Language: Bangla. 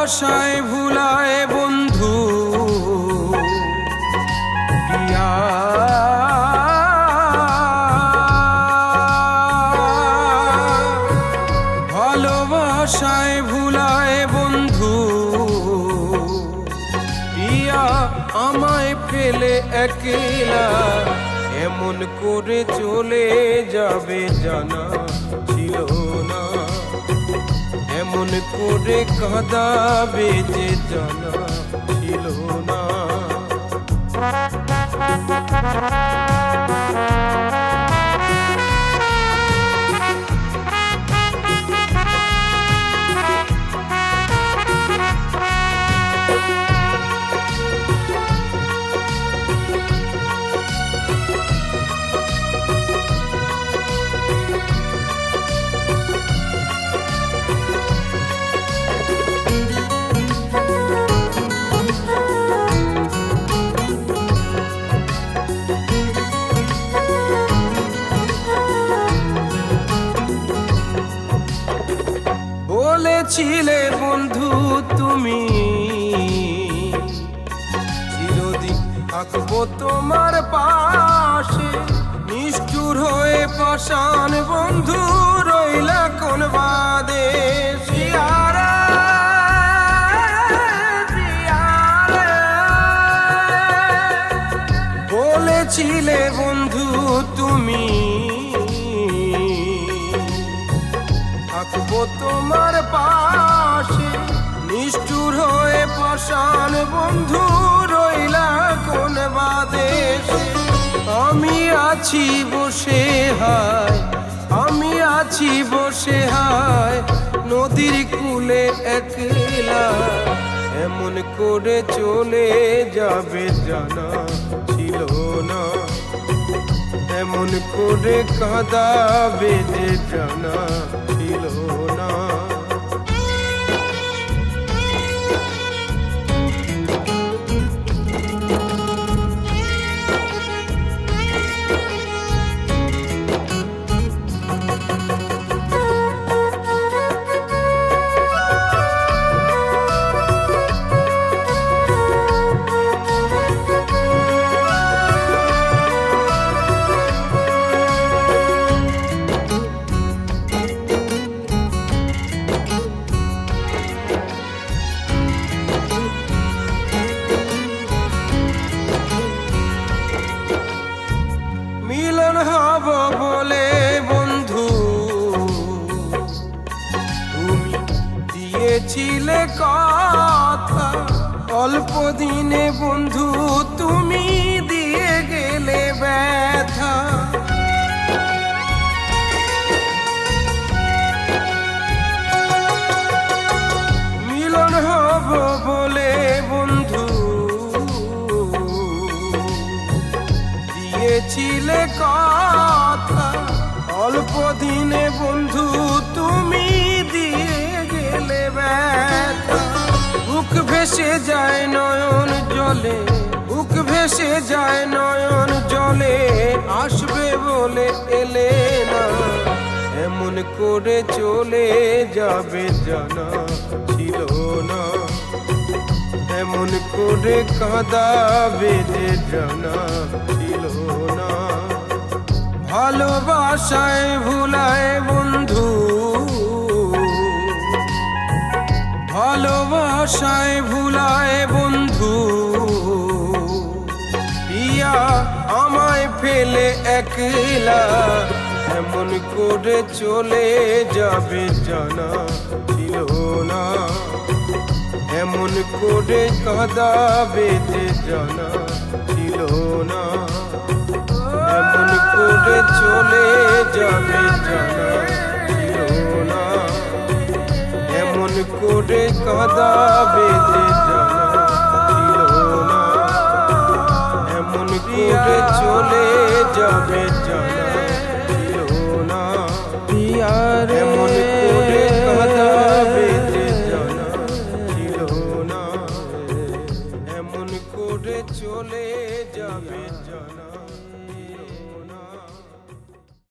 ভালোবাসায় ভুলায় বন্ধু পিয়া, ভালোবাসায় ভুলায় বন্ধু পিয়া, আমায় ফেলে একলা এমন করে চলে যাবে জানা ছিল না, এমন করে কাঁদাবে যে জানা ছিল না। বলেছিলে বন্ধু তুমি চিরদিন থাকবো তোমার পাশে, নিষ্ঠুর হয়ে পাষাণ বন্ধু রইলা কোন বাদে। বলেছিলে বন্ধু তুমি থাকবো তোমার পাশে, নিষ্ঠুর হয়ে পাষাণ বন্ধু রইলা কোন বাদেশে। আমি আছি বসে হায়, আমি আছি বসে হায় নদীর কূলে একলা, এমন করে চলে যাবে জানা ছিল না, এমন করে কাঁদাবে যে জানা ছিল না। হব বলে বন্ধু তুমি দিয়েছিলে কথা, অল্প দিনে বন্ধু তুমি দিয়ে গেলে ব্যথা। মিলন হব বলে বন্ধু দিয়েছিলে কথা, অল্প দিনে বন্ধু তুমি দিয়ে গেলে ব্যথা। বুক ভেসে যায় নয়ন জলে, বুক ভেসে যায় নয়ন জলে, আসবে বলে এলে না, এমন করে চলে যাবে জানা ছিল না, এমন করে কাঁদাবে যে জানা ছিল না। ভালোবাসায় ভুলায় বন্ধু, ভালোবাসায় ভুলায় বন্ধু পিয়া, আমায় ফেলে একলা এমন করে চলে যাবে জানা ছিল না, এমন করে কাঁদাবে যে জানা ছিল না, এমন করে চলে যাবে জানা ছিল না, এমন করে কাঁদাবে যে জানা ছিল না, এমন করে চলে যাবে জানা ছিল না, এমন করে কাঁদাবে যে জানা ছিল না, এমন করে চলে যাবে জানা।